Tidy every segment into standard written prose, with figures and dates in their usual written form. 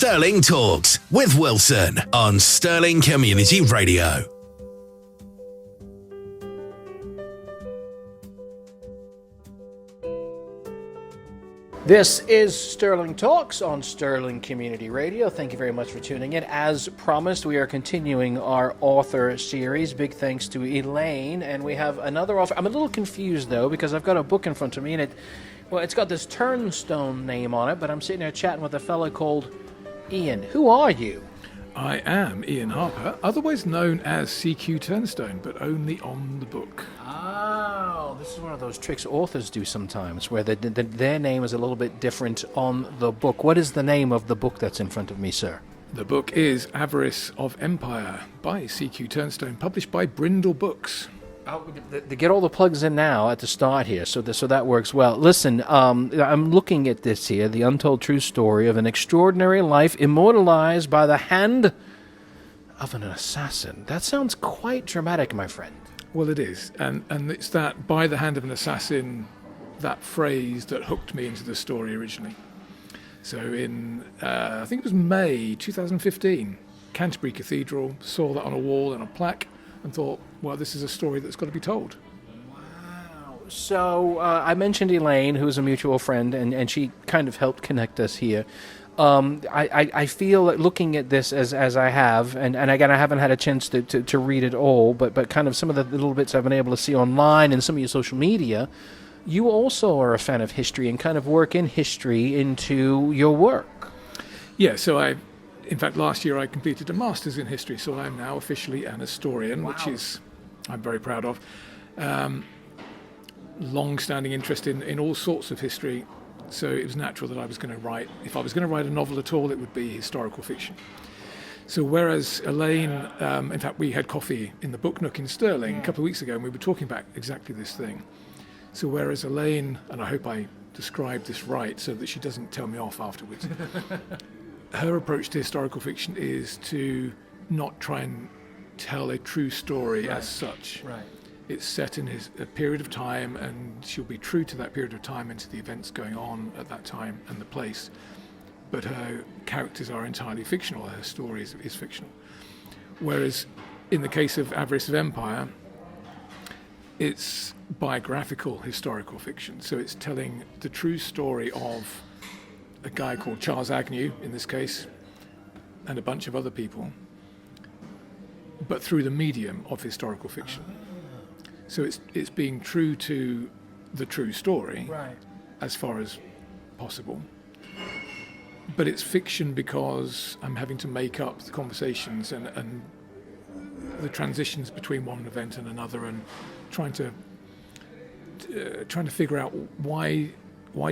Stirling Talks with Wilson on Stirling Community Radio. This is Stirling Talks on Stirling Community Radio. Thank you very much for tuning in. As promised, we are continuing our author series. Big thanks to Elaine. And we have another author. I'm a little confused, though, because I've got a book in front of me, and it's got this Turnstone name on it, but I'm sitting there chatting with a fellow called Ian. Who are you? I am Ian Harper, otherwise known as CQ Turnstone, but only on the book. Oh, this is one of those tricks authors do sometimes, where their name is a little bit different on the book. What is the name of the book that's in front of me, sir? The book is Avarice of Empire by CQ Turnstone, published by Brindle Books. Oh, they get all the plugs in now at the start here, so that works well. Listen, I'm looking at this here, the untold true story of an extraordinary life immortalised by the hand of an assassin. That sounds quite dramatic, my friend. Well, it is, and it's that by the hand of an assassin, that phrase that hooked me into the story originally. So in, I think it was May 2015, Canterbury Cathedral, saw that on a wall and a plaque, and thought, well, this is a story that's got to be told. Wow. So I mentioned Elaine, who is a mutual friend, and she kind of helped connect us here. I feel that looking at this as I have, and again, I haven't had a chance to read it all, but kind of some of the little bits I've been able to see online and some of your social media, you also are a fan of history and kind of work in history into your work. Yeah, so in fact, last year I completed a Master's in History, so I'm now officially an historian, Wow. which is I'm very proud of. Long-standing interest in all sorts of history, so it was natural that I was going to write. If I was going to write a novel at all, it would be historical fiction. So whereas Elaine, in fact, we had coffee in the Book Nook in Stirling a couple of weeks ago, and we were talking about exactly this thing. So whereas Elaine, and I hope I described this right so that she doesn't tell me off afterwards, her approach to historical fiction is to not try and tell a true story as such. Right. It's set in a period of time, and she'll be true to that period of time and to the events going on at that time and the place. But her characters are entirely fictional, her story is fictional. Whereas in the case of Avarice of Empire, it's biographical historical fiction. So it's telling the true story of a guy called Charles Agnew, in this case, and a bunch of other people, but through the medium of historical fiction. So it's being true to the true story, Right. as far as possible. But it's fiction because I'm having to make up the conversations and the transitions between one event and another, and trying to figure out why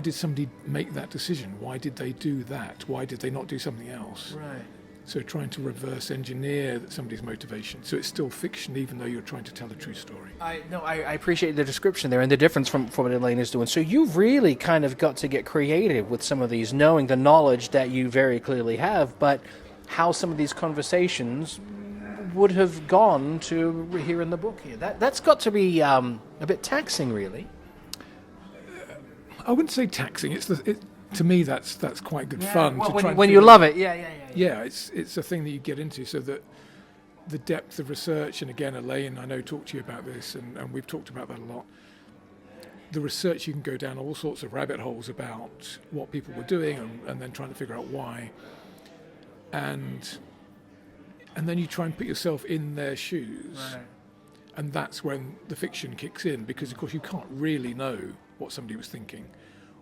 did somebody make that decision? Why did they do that? Why did they not do something else? Right. So trying to reverse engineer somebody's motivation. So it's still fiction, even though you're trying to tell a true story. I appreciate the description there and the difference from what Elaine is doing. So you've really kind of got to get creative with some of these, knowing the knowledge that you very clearly have, but how some of these conversations would have gone to here in the book here. That's got to be a bit taxing, really. I wouldn't say taxing. To me, that's quite good fun. Well, to try when you love it, yeah. Yeah, it's a thing that you get into, so that the depth of research, and again, Elaine, I know, talked to you about this, and we've talked about that a lot. The research, you can go down all sorts of rabbit holes about what people were doing, and then trying to figure out why. And then you try and put yourself in their shoes. Right. And that's when the fiction kicks in, because, of course, you can't really know what somebody was thinking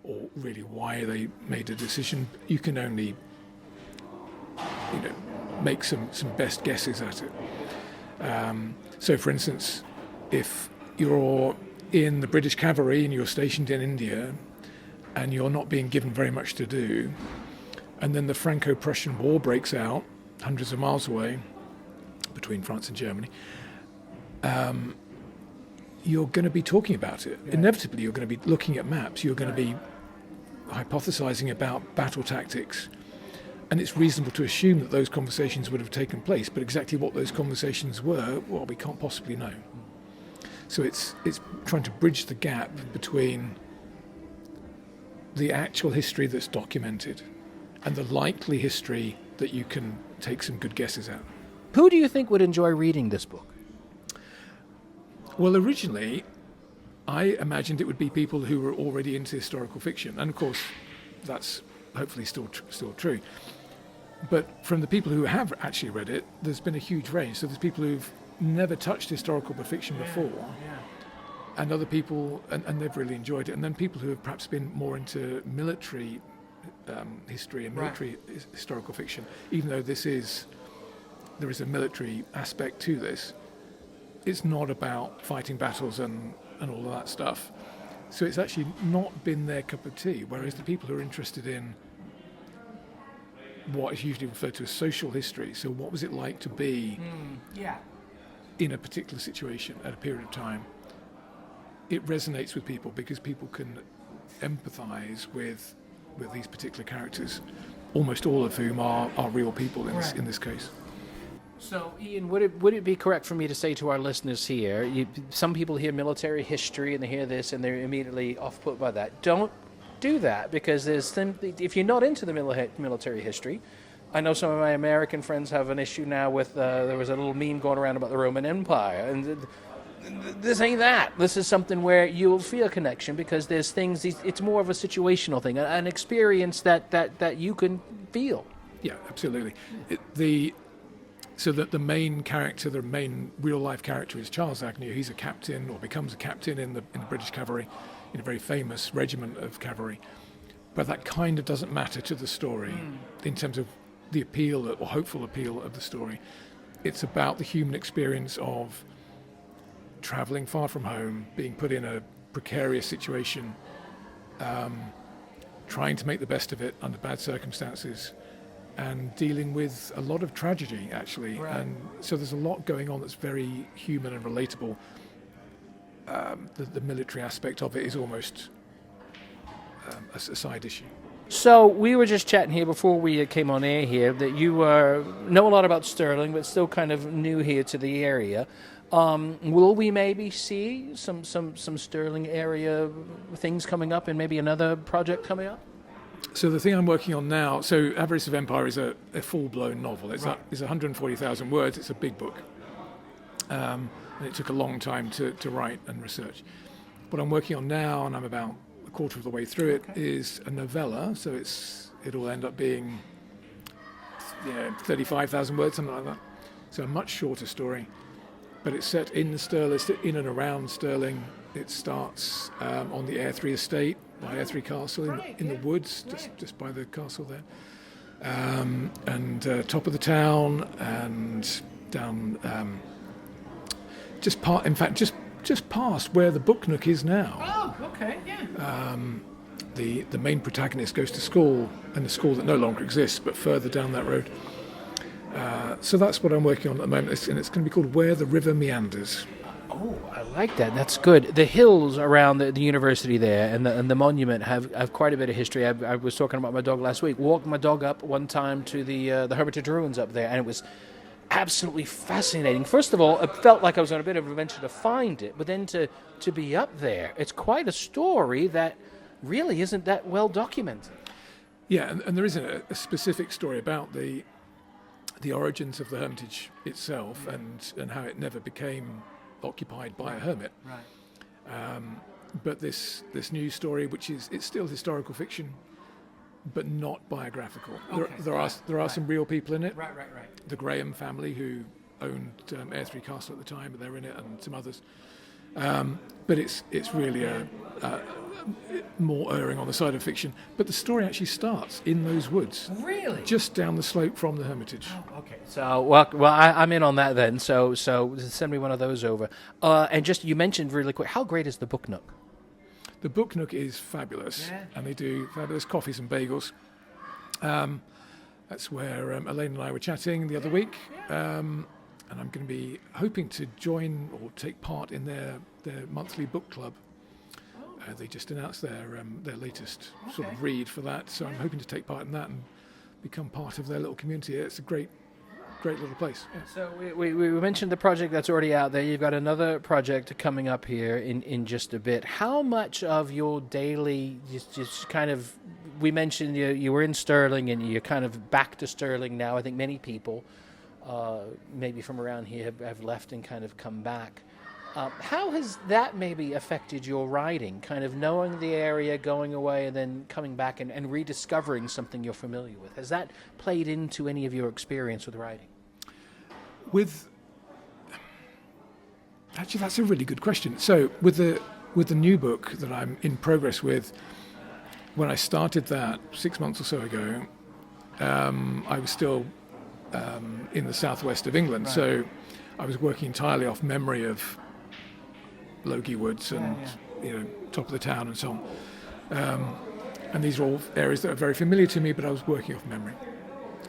or really why they made a decision. You can only, make some best guesses at it. So, for instance, if you're in the British cavalry and you're stationed in India and you're not being given very much to do, and then the Franco-Prussian War breaks out hundreds of miles away between France and Germany, you're going to be talking about it. Yeah. Inevitably, you're going to be looking at maps. You're going to be hypothesizing about battle tactics. And it's reasonable to assume that those conversations would have taken place, but exactly what those conversations were, well, we can't possibly know. So it's trying to bridge the gap between the actual history that's documented and the likely history that you can take some good guesses at. Who do you think would enjoy reading this book? Well, originally, I imagined it would be people who were already into historical fiction, and of course, that's hopefully still true. But from the people who have actually read it, there's been a huge range. So there's people who've never touched historical fiction before, and other people, and they've really enjoyed it. And then people who have perhaps been more into military history and military historical fiction, even though there is a military aspect to this. It's not about fighting battles and all of that stuff. So it's actually not been their cup of tea, whereas the people who are interested in what is usually referred to as social history, so what was it like to be in a particular situation at a period of time, it resonates with people because people can empathise with these particular characters, almost all of whom are real people in this case. So, Ian, would it be correct for me to say to our listeners here, some people hear military history and they hear this and they're immediately off-put by that. Don't do that, because if you're not into the military history, I know some of my American friends have an issue now with, there was a little meme going around about the Roman Empire, and this ain't that. This is something where you'll feel a connection because there's things, it's more of a situational thing, an experience that you can feel. Yeah, absolutely. So that the main character, the main real-life character is Charles Agnew. He's a captain, or becomes a captain in the British cavalry, in a very famous regiment of cavalry. But that kind of doesn't matter to the story in terms of the appeal or hopeful appeal of the story. It's about the human experience of travelling far from home, being put in a precarious situation, trying to make the best of it under bad circumstances, and dealing with a lot of tragedy, actually. Right. And so there's a lot going on that's very human and relatable. The military aspect of it is almost a side issue. So we were just chatting here before we came on air here that you know a lot about Stirling, but still kind of new here to the area. Will we maybe see some Stirling area things coming up and maybe another project coming up? So the thing I'm working on now, so Avarice of Empire is a full-blown novel. It's 140,000 words. It's a big book. And it took a long time to write and research. What I'm working on now, and I'm about a quarter of the way through it, is a novella. So it'll end up being 35,000 words, something like that. So a much shorter story. But it's set in Stirling, in and around Stirling. It starts on the Air 3 estate, by Air 3 Castle, in the woods, just by the castle there. And top of the town, and down, just past where the Book Nook is now. Oh, okay, yeah. The main protagonist goes to school, and a school that no longer exists, but further down that road. So that's what I'm working on at the moment, and it's going to be called Where the River Meanders. Oh, I like that. That's good. The hills around the university there and the monument have quite a bit of history. I was talking about my dog last week. Walked my dog up one time to the Hermitage Ruins up there, and it was absolutely fascinating. First of all, it felt like I was on a bit of an adventure to find it, but then to be up there, it's quite a story that really isn't that well documented. Yeah, and there isn't a specific story about the origins of the Hermitage itself and how it never became occupied by a hermit. Right. But this new story, which it's still historical fiction, but not biographical. Okay. There are some real people in it. Right. The Graham family, who owned Air 3 Castle at the time, but they're in it, and some others. But it's really a more erring on the side of fiction. But the story actually starts in those woods. Really? Just down the slope from the Hermitage. Oh, okay. So, well, I'm in on that then. So send me one of those over. And just, you mentioned really quick, how great is the Book Nook? The Book Nook is fabulous, and they do fabulous coffees and bagels. That's where Elaine and I were chatting the other week, and I'm going to be hoping to join or take part in their monthly book club. They just announced their latest sort of read for that, so I'm hoping to take part in that and become part of their little community. It's a great little place. Yeah. So we mentioned the project that's already out there. You've got another project coming up here in just a bit. How much of your daily just kind of we mentioned you were in Stirling, and you're kind of back to Stirling now. I think many people, maybe from around here, have left and kind of come back. How has that maybe affected your writing, kind of knowing the area, going away, and then coming back and rediscovering something you're familiar with? Has that played into any of your experience with writing? Actually, that's a really good question. So with the new book that I'm in progress with, when I started that 6 months or so ago, I was still in the southwest of England. Right. So I was working entirely off memory of Logie Woods and top of the town and so on. And these are all areas that are very familiar to me, but I was working off memory.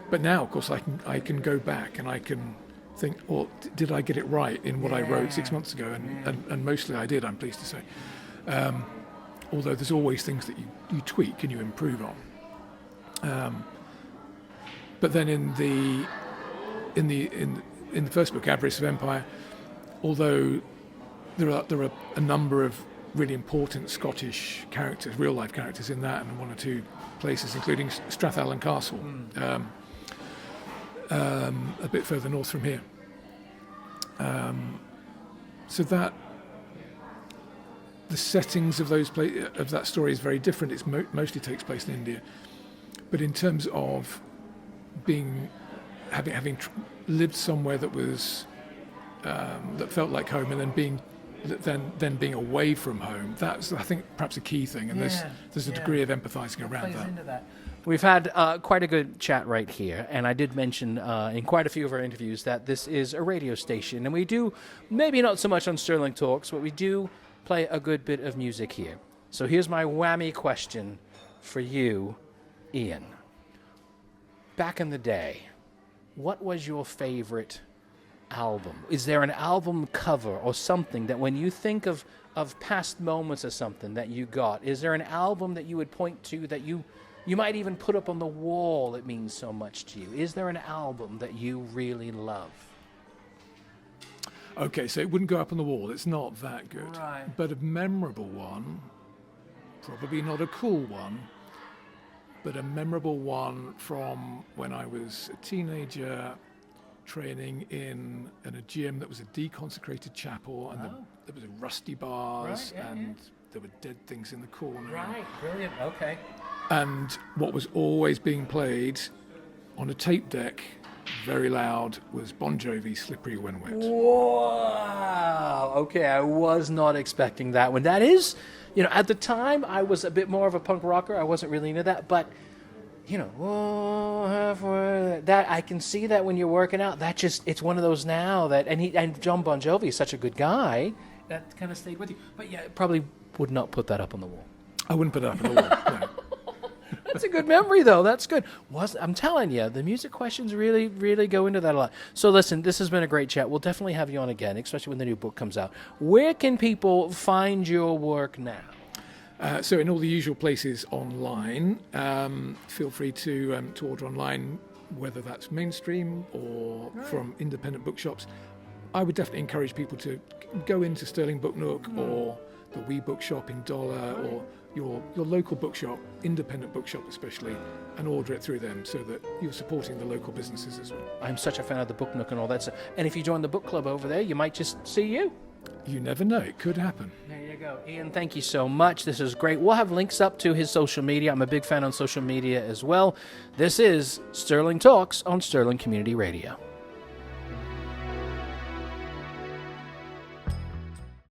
But now, of course, I can go back and I can think, well, did I get it right in what I wrote 6 months ago? And mostly I did, I'm pleased to say. Although there's always things that you tweak and you improve on. But then in the first book, Avarice of Empire, although there are a number of really important Scottish characters, real life characters in that, and one or two places, including Strathallan Castle. A bit further north from here. So that the settings of of that story is very different. It mostly takes place in India, but in terms of having lived somewhere that was that felt like home, and then being away from home, that's, I think, perhaps a key thing. And there's a degree of empathizing around that. We've had quite a good chat right here, and I did mention in quite a few of our interviews that this is a radio station, and we do, maybe not so much on Stirling Talks, but we do play a good bit of music here. So here's my whammy question for you, Ian. Back in the day, what was your favorite album? Is there an album cover or something that when you think of past moments or something that you got, is there an album that you would point to that you might even put up on the wall that means so much to you? Is there an album that you really love? Okay, so it wouldn't go up on the wall. It's not that good. Right. But a memorable one, probably not a cool one, but a memorable one from when I was a teenager training in a gym that was a deconsecrated chapel, and there was rusty bars, there were dead things in the corner. Right, brilliant, okay. And what was always being played on a tape deck, very loud, was Bon Jovi, Slippery When Wet. Wow! Okay, I was not expecting that one. That is, at the time, I was a bit more of a punk rocker. I wasn't really into that, but, halfway, that I can see that when you're working out. That just, it's one of those now that, and John Bon Jovi is such a good guy, that kind of stayed with you. But yeah, probably would not put that up on the wall. I wouldn't put it up on the wall, no. That's a good memory, though. That's good. I'm telling you, the music questions really, really go into that a lot. So listen, this has been a great chat. We'll definitely have you on again, especially when the new book comes out. Where can people find your work now? So in all the usual places online. Feel free to order online, whether that's mainstream or from independent bookshops. I would definitely encourage people to go into Stirling Book Nook or the Wee Bookshop in Dollar or your local bookshop, independent bookshop especially, and order it through them so that you're supporting the local businesses as well. I'm such a fan of the Book Nook and all that stuff. And if you join the book club over there, you might just see you. You never know. It could happen. There you go. Ian, thank you so much. This is great. We'll have links up to his social media. I'm a big fan on social media as well. This is Stirling Talks on Stirling Community Radio.